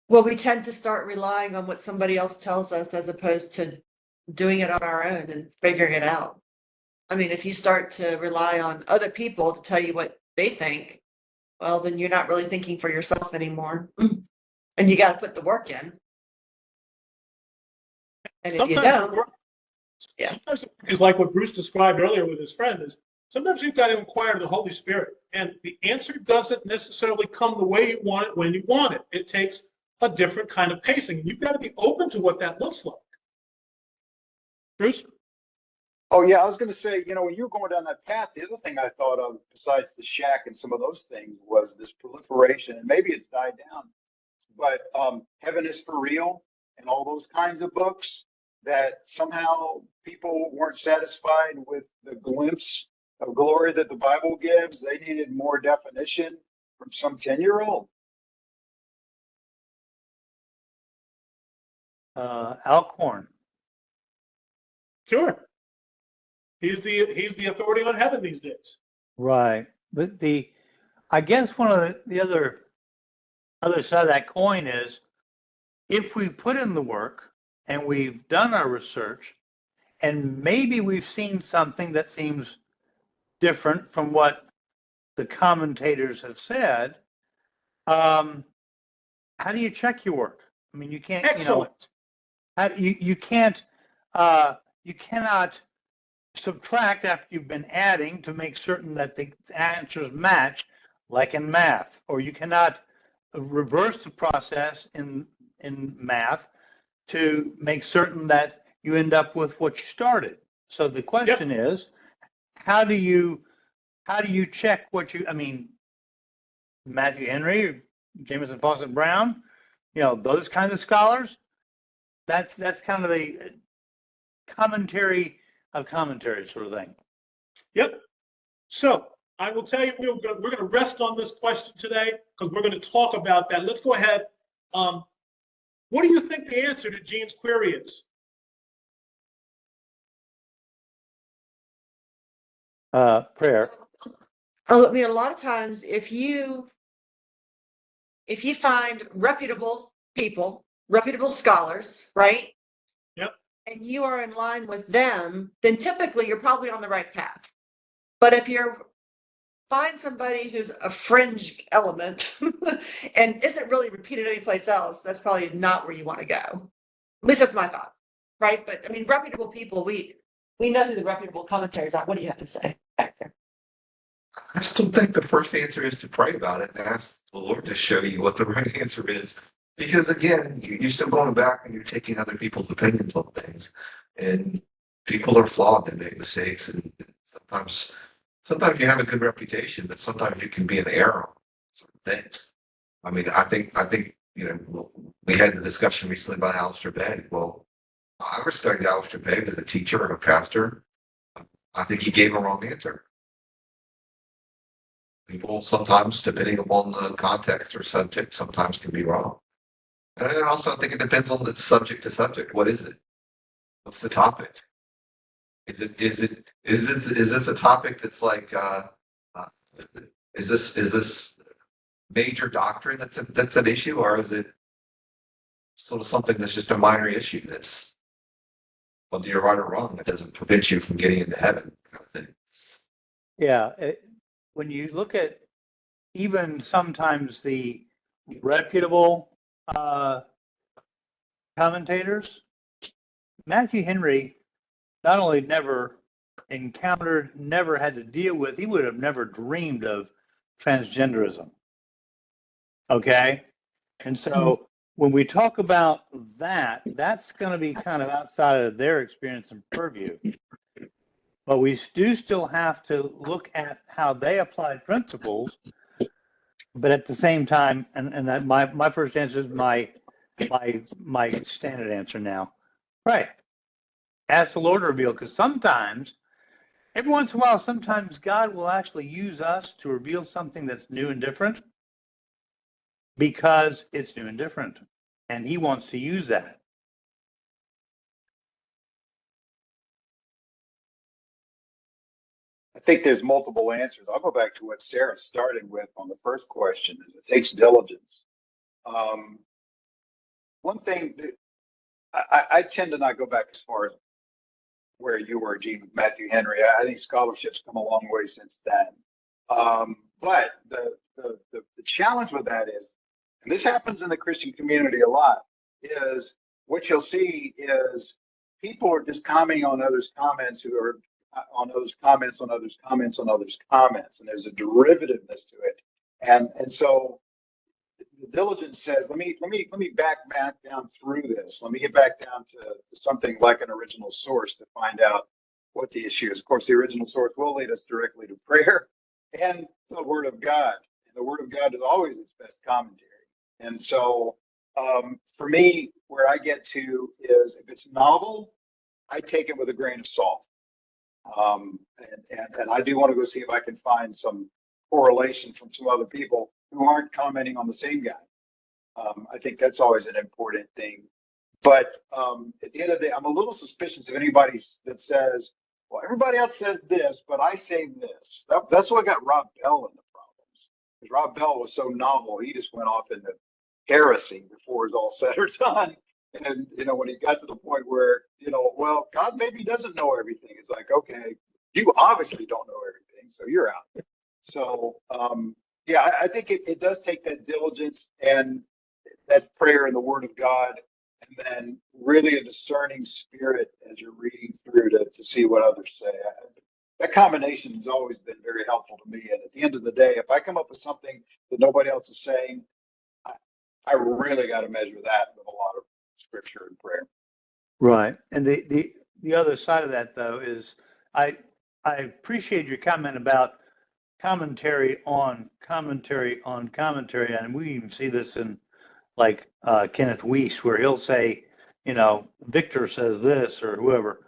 Well, we tend to start relying on what somebody else tells us as opposed to doing it on our own and figuring it out. I mean, if you start to rely on other people to tell you what they think, well, then you're not really thinking for yourself anymore. And you got to put the work in. And if you don't, yeah. Sometimes it's like what Bruce described earlier with his friend is sometimes you've got to inquire to the Holy Spirit, and the answer doesn't necessarily come the way you want it when you want it. It takes a different kind of pacing, and you've got to be open to what that looks like. Bruce? Oh, yeah, I was going to say, when you were going down that path, the other thing I thought of, besides the Shack and some of those things, was this proliferation, and maybe it's died down, but Heaven is for Real and all those kinds of books. that somehow people weren't satisfied with the glimpse of glory that the Bible gives. They needed more definition from some 10-year-old. Alcorn. Sure. He's the authority on heaven these days. Right. But I guess one of the other side of that coin is if we put in the work and we've done our research and maybe we've seen something that seems different from what the commentators have said, how do you check your work? I mean, you can't, Excellent. you cannot subtract after you've been adding to make certain that the answers match, like in math, or you cannot reverse the process in math to make certain that you end up with what you started. So the question is, how do you check what I mean, Matthew Henry, Jameson Fawcett Brown, those kinds of scholars, that's kind of the commentary of commentaries sort of thing. Yep. So I will tell you, we're going to rest on this question today because we're going to talk about that. Let's go ahead. What do you think the answer to Gene's query is? Prayer. I mean, a lot of times if you find reputable people, reputable scholars, right? Yep. And you are in line with them, then typically you're probably on the right path. But if you find somebody who's a fringe element and isn't really repeated anyplace else, that's probably not where you want to go. At least that's my thought, right? But I mean, reputable people, we know who the reputable commentaries are. What do you have to say back there? I still think the first answer is to pray about it and ask the Lord to show you what the right answer is. Because again, you're still going back and you're taking other people's opinions on things. And people are flawed and make mistakes. And sometimes you have a good reputation, but sometimes you can be an error on certain things. I mean, I think we had the discussion recently about Alistair Begg. Well, I respect Alistair Begg as a teacher and a pastor. I think he gave a wrong answer. People sometimes, depending upon the context or subject, sometimes can be wrong. And I also think it depends on the subject to subject. What is it? What's the topic? Is this a topic that's like is this major doctrine that's an issue, or is it sort of something that's just a minor issue that's whether you're right or wrong, that doesn't prevent you from getting into heaven, kind of thing. Yeah. When you look at even sometimes the reputable commentators, Matthew Henry not only never encountered, never had to deal with, he would have never dreamed of transgenderism. Okay? And so when we talk about that, that's going to be kind of outside of their experience and purview. But we do still have to look at how they applied principles. But at the same time, and that my first answer is my standard answer now. Right. Ask the Lord to reveal, because sometimes, every once in a while, sometimes God will actually use us to reveal something that's new and different because it's new and different. And he wants to use that. I think there's multiple answers. I'll go back to what Sarah started with on the first question. Is it takes diligence. One thing that I tend to not go back as far as where you were, Gene, with Matthew Henry. I think scholarship's come a long way since then. But the challenge with that is, and this happens in the Christian community a lot, is what you'll see is people are just commenting on others' comments who are on others' comments on others' comments on others' comments, and there's a derivativeness to it. And so the diligence says, let me back down through this. Let me get back down to something like an original source to find out what the issue is. Of course, the original source will lead us directly to prayer and the Word of God. And the Word of God is always its best commentary. And so For me, where I get to is if it's novel, I take it with a grain of salt. And I do want to go see if I can find some correlation from some other people who aren't commenting on the same guy. I think that's always an important thing. But at the end of the day, I'm a little suspicious of anybody that says, well, everybody else says this, but I say this. That's what got Rob Bell into problems. Because Rob Bell was so novel, he just went off into heresy before it was all said or done. And, when he got to the point where, well, God maybe doesn't know everything. It's like, okay, you obviously don't know everything, so you're out. So, yeah, I think it does take that diligence and that prayer in the Word of God, and then really a discerning spirit as you're reading through to see what others say. That combination has always been very helpful to me. And at the end of the day, if I come up with something that nobody else is saying, I really got to measure that with a lot of scripture and prayer. Right. And the other side of that, though, is I appreciate your comment about commentary on commentary on commentary. And we even see this in like Kenneth Weiss, where he'll say, Victor says this or whoever.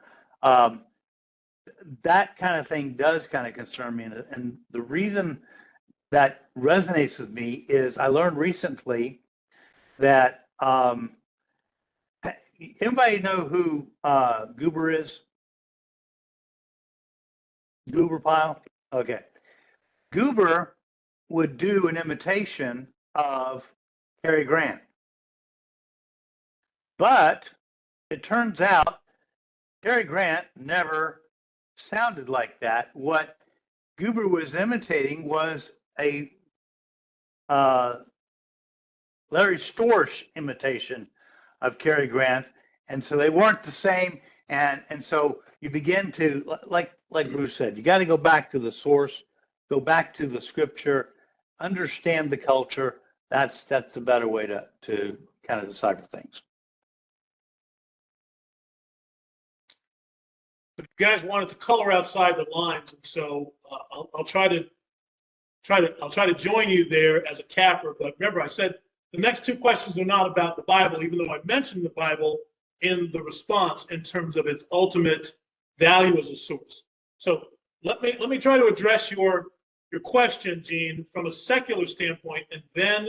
That kind of thing does kind of concern me. And the reason that resonates with me is I learned recently that anybody know who Goober is? Goober Pile? Okay. Goober would do an imitation of Cary Grant. But it turns out Cary Grant never sounded like that. What Goober was imitating was a Larry Storch imitation of Cary Grant, and so they weren't the same. And so you begin to, like Bruce said, you got to go back to the source, go back to the scripture, understand the culture. That's a better way to kind of decipher things. But you guys wanted to color outside the lines, and so I'll try to join you there as a capper. But remember, I said the next two questions are not about the Bible, even though I mentioned the Bible in the response in terms of its ultimate value as a source. So let me try to address your question, Gene, from a secular standpoint, and then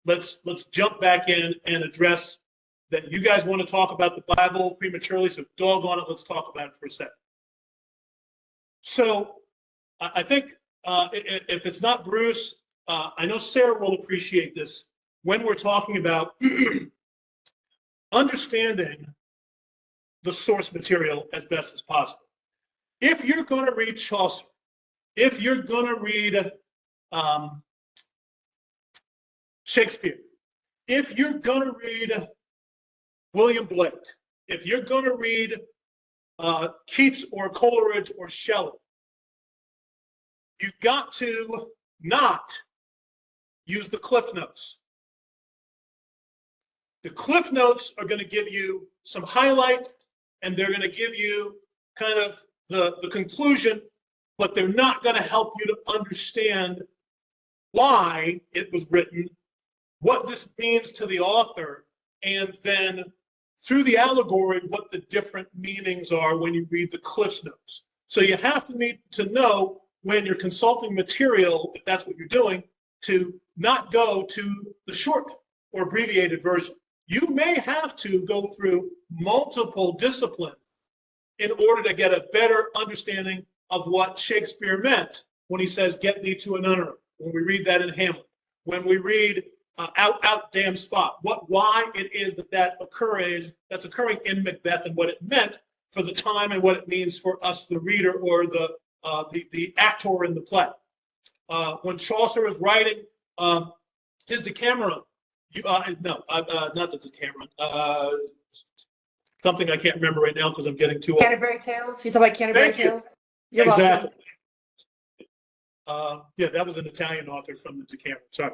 let's jump back in and address that. You guys want to talk about the Bible prematurely, so doggone it, let's talk about it for a second. So I think if it's not Bruce, I know Sarah will appreciate this when we're talking about understanding the source material as best as possible. If you're going to read Chaucer, if you're going to read Shakespeare, if you're going to read William Blake, if you're going to read Keats or Coleridge or Shelley, you've got to not use the Cliff Notes. The Cliff Notes are going to give you some highlight, and they're going to give you kind of the conclusion, but they're not going to help you to understand why it was written, what this means to the author, and then through the allegory, what the different meanings are when you read the Cliff Notes. So you have to need to know when you're consulting material, if that's what you're doing, to not go to the short or abbreviated version. You may have to go through multiple disciplines in order to get a better understanding of what Shakespeare meant when he says, "Get thee to a nunnery," when we read that in Hamlet, when we read out damn spot, why it is that's occurring in Macbeth, and what it meant for the time and what it means for us, the reader, or the actor in the play. When Chaucer is writing his Decameron, not the Decameron, something I can't remember right now because I'm getting too old. Canterbury Tales? You talking about Canterbury Tales? You're exactly. welcome. Yeah, that was an Italian author from the Decameron. Sorry.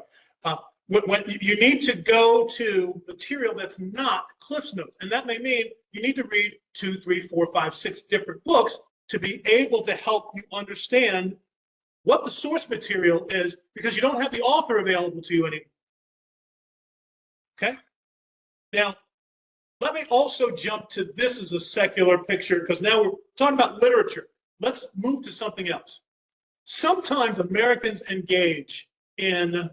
When you need to go to material that's not Cliff's Notes, and that may mean you need to read 2, 3, 4, 5, 6 different books to be able to help you understand what the source material is, because you don't have the author available to you anymore. Okay? Now, let me also jump to this as a secular picture, because now we're talking about literature. Let's move to something else. Sometimes Americans engage in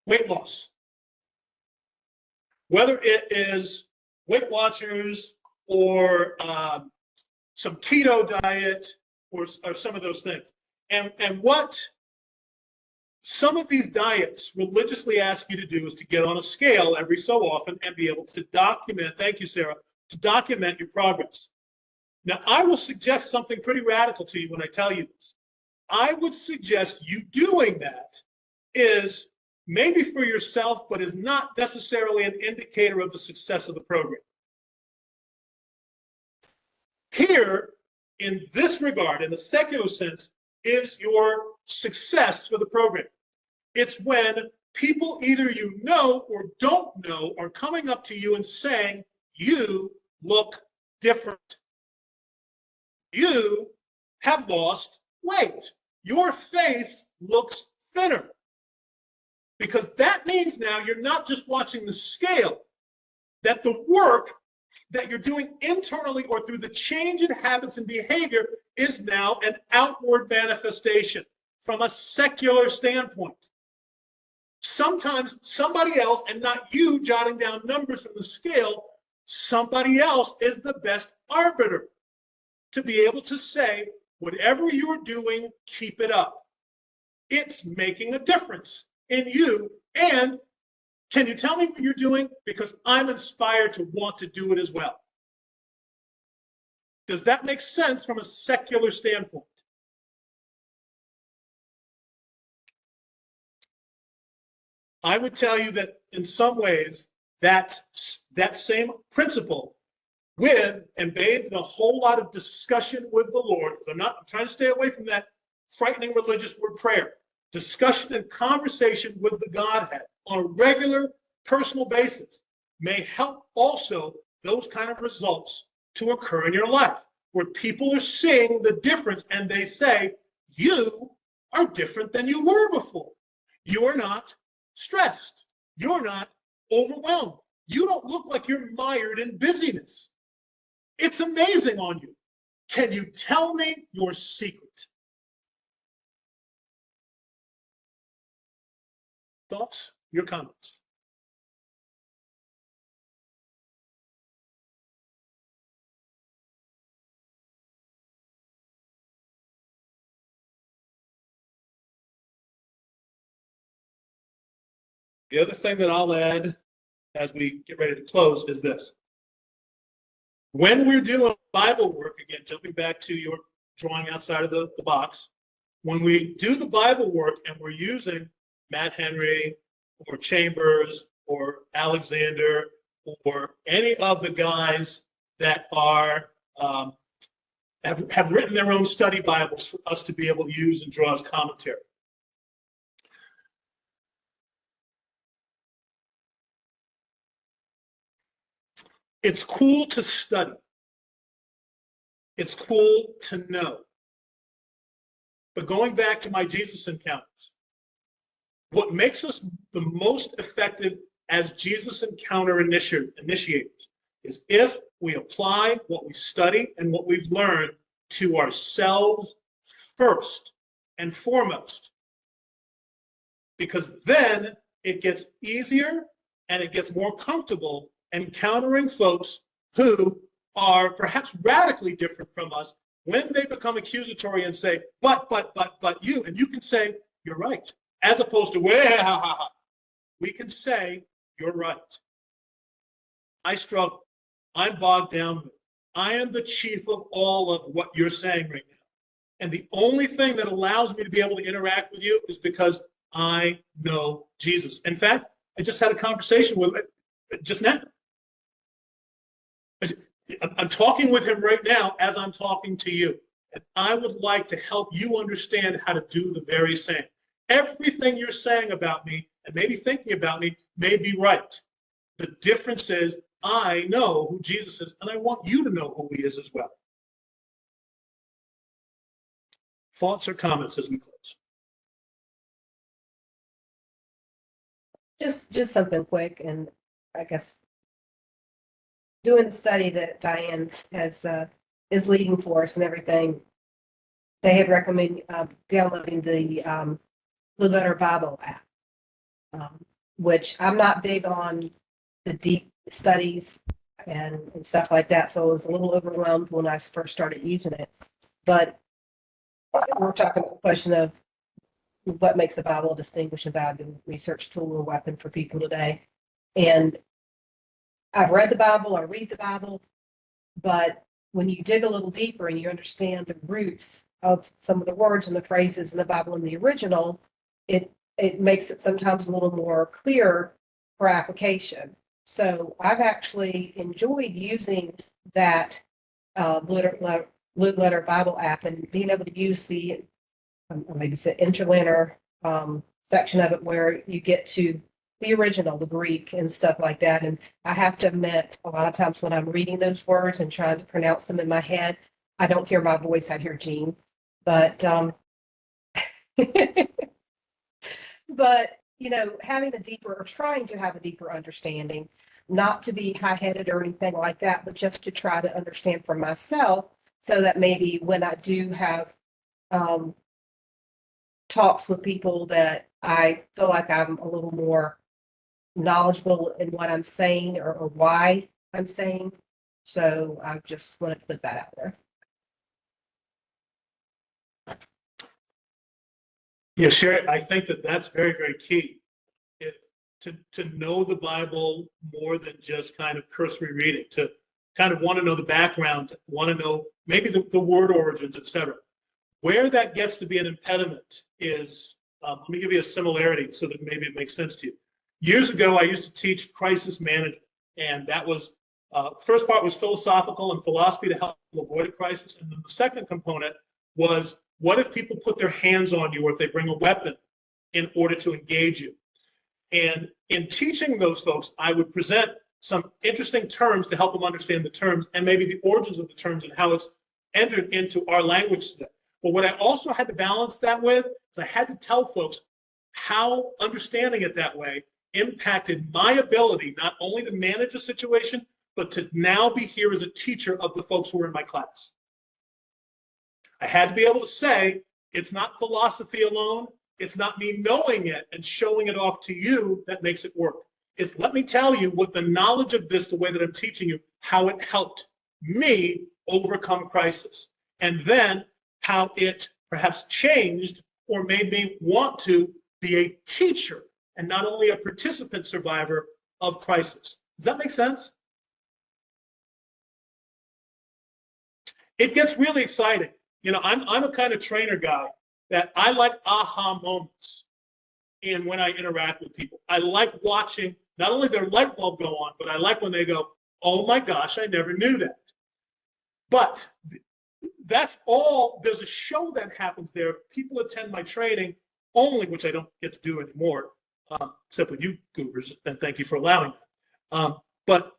weight loss, whether it is Weight Watchers or some keto diet or some of those things. And what some of these diets religiously ask you to do is to get on a scale every so often and be able to document, thank you, Sarah, to document your progress. Now, I will suggest something pretty radical to you when I tell you this. I would suggest you doing that is maybe for yourself, but is not necessarily an indicator of the success of the program. Here, in this regard, in the secular sense, is your success for the program. It's when people either you know or don't know are coming up to you and saying, you look different. You have lost weight. Your face looks thinner. Because that means now you're not just watching the scale, that the work that you're doing internally or through the change in habits and behavior is now an outward manifestation from a secular standpoint. Sometimes somebody else, and not you jotting down numbers from the scale, somebody else is the best arbiter to be able to say, whatever you're doing, keep it up. It's making a difference in you. And can you tell me what you're doing? Because I'm inspired to want to do it as well. Does that make sense from a secular standpoint? I would tell you that in some ways, that same principle with and bathed in a whole lot of discussion with the Lord, because I'm trying to stay away from that frightening religious word prayer, discussion and conversation with the Godhead on a regular personal basis may help also those kind of results to occur in your life, where people are seeing the difference and they say, you are different than you were before. You are not stressed. You're not overwhelmed. You don't look like you're mired in busyness. It's amazing on you. Can you tell me your secret? Thoughts? Your comments? The other thing that I'll add as we get ready to close is this. When we're doing Bible work, again, jumping back to your drawing outside of the box, when we do the Bible work and we're using Matt Henry or Chambers or Alexander or any of the guys that are have written their own study Bibles for us to be able to use and draw as commentary. It's cool to study. It's cool to know. But going back to my Jesus encounters, what makes us the most effective as Jesus encounter initiators is if we apply what we study and what we've learned to ourselves first and foremost. Because then it gets easier and it gets more comfortable encountering folks who are perhaps radically different from us when they become accusatory and say, but you, and you can say, you're right, as opposed to, well, we can say, you're right. I struggle. I'm bogged down with it. I am the chief of all of what you're saying right now. And the only thing that allows me to be able to interact with you is because I know Jesus. In fact, I just had a conversation with him just now. I'm talking with him right now as I'm talking to you. And I would like to help you understand how to do the very same. Everything you're saying about me and maybe thinking about me may be right. The difference is I know who Jesus is, and I want you to know who he is as well. Thoughts or comments as we close? Just something quick, and I guess doing the study that Diane has, is leading for us and everything, they had recommended, downloading the, Blue Letter Bible app. Which I'm not big on the deep studies and stuff like that. So I was a little overwhelmed when I first started using it. But we're talking about the question of what makes the Bible a distinguishing, valuable research tool or weapon for people today. And I've read the Bible, I read the Bible, but when you dig a little deeper and you understand the roots of some of the words and the phrases in the Bible in the original, it makes it sometimes a little more clear for application. So I've actually enjoyed using that Blue Letter Bible app and being able to use the, maybe say Interlink section of it where you get to the original, the Greek and stuff like that. And I have to admit, a lot of times when I'm reading those words and trying to pronounce them in my head, I don't hear my voice, I hear Jean. But but, you know, having a deeper or trying to have a deeper understanding, not to be high-headed or anything like that, but just to try to understand for myself so that maybe when I do have talks with people that I feel like I'm a little more knowledgeable in what I'm saying or why I'm saying. So I just want to put that out there. Yeah, Sherry, I think that that's very, very key. To know the Bible more than just kind of cursory reading, to kind of want to know the background, want to know maybe the word origins, etc. Where that gets to be an impediment is, let me give you a similarity so that maybe it makes sense to you. Years ago, I used to teach crisis management, and that was, first part was philosophical and philosophy to help avoid a crisis, and then the second component was, what if people put their hands on you or if they bring a weapon in order to engage you? And in teaching those folks, I would present some interesting terms to help them understand the terms and maybe the origins of the terms and how it's entered into our language today. But what I also had to balance that with is I had to tell folks how understanding it that way impacted my ability not only to manage a situation, but to now be here as a teacher of the folks who are in my class. I had to be able to say, it's not philosophy alone. It's not me knowing it and showing it off to you that makes it work. It's let me tell you what the knowledge of this, the way that I'm teaching you, how it helped me overcome crisis. And then how it perhaps changed or made me want to be a teacher and not only a participant survivor of crisis. Does that make sense? It gets really exciting. You know, I'm a kind of trainer guy that I like aha moments in when I interact with people. I like watching not only their light bulb go on, but I like when they go, oh my gosh, I never knew that. But that's all, there's a show that happens there. If people attend my training only, which I don't get to do anymore, except with you goobers, and thank you for allowing that. But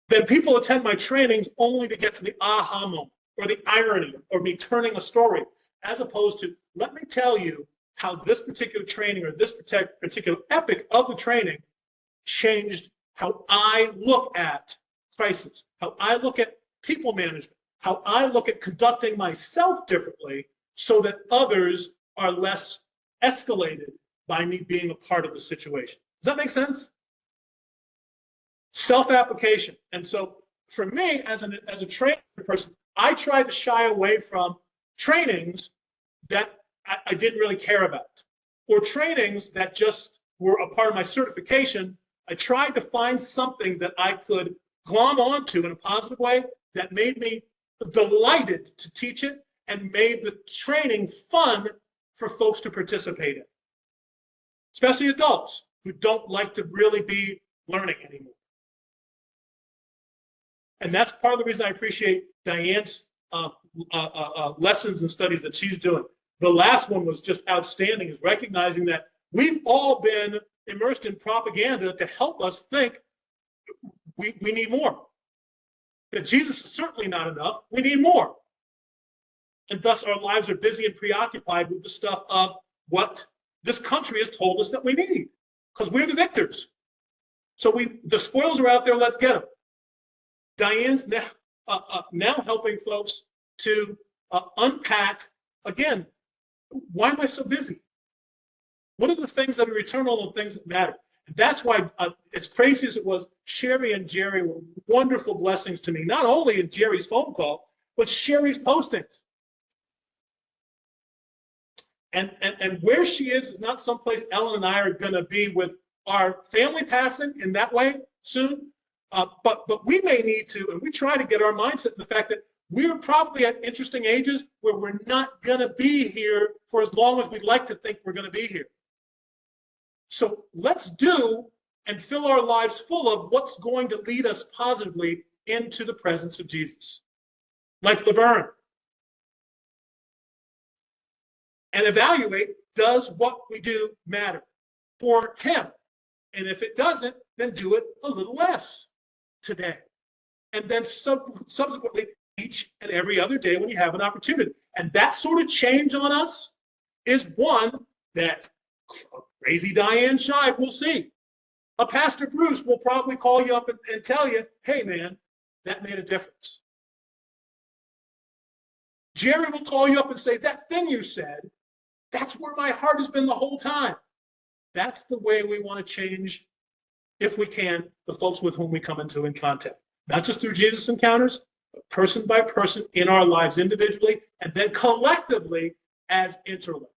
then people attend my trainings only to get to the aha moment or the irony or me turning a story, as opposed to, let me tell you how this particular training or this particular epic of the training changed how I look at crisis, how I look at people management, how I look at conducting myself differently so that others are less escalated by me being a part of the situation. Does that make sense? Self-application. And so for me, as a trainer person, I tried to shy away from trainings that I didn't really care about, or trainings that just were a part of my certification. I tried to find something that I could glom onto in a positive way that made me delighted to teach it and made the training fun for folks to participate in, especially adults who don't like to really be learning anymore. And that's part of the reason I appreciate Diane's lessons and studies that she's doing. The last one was just outstanding, is recognizing that we've all been immersed in propaganda to help us think we need more. That Jesus is certainly not enough, we need more. And thus our lives are busy and preoccupied with the stuff of what this country has told us that we need, because we're the victors. So the spoils are out there, let's get them. Diane's now helping folks to unpack, again, why am I so busy? What are the things that are eternal and things that matter? And that's why, as crazy as it was, Sherry and Jerry were wonderful blessings to me, not only in Jerry's phone call, but Sherry's postings. And where she is not someplace Ellen and I are going to be with our family passing in that way soon. But we may need to, and we try to get our mindset in the fact that we're probably at interesting ages where we're not going to be here for as long as we'd like to think we're going to be here. So let's do and fill our lives full of what's going to lead us positively into the presence of Jesus. Like Laverne. And evaluate, does what we do matter for him? And if it doesn't, then do it a little less today. And then subsequently, each and every other day when you have an opportunity. And that sort of change on us is one that crazy Diane Scheib will see. A Pastor Bruce will probably call you up and tell you, hey man, that made a difference. Jerry will call you up and say, that thing you said, that's where my heart has been the whole time. That's the way we want to change, if we can, the folks with whom we come into contact. Not just through Jesus encounters, but person by person in our lives individually, and then collectively as Interlink.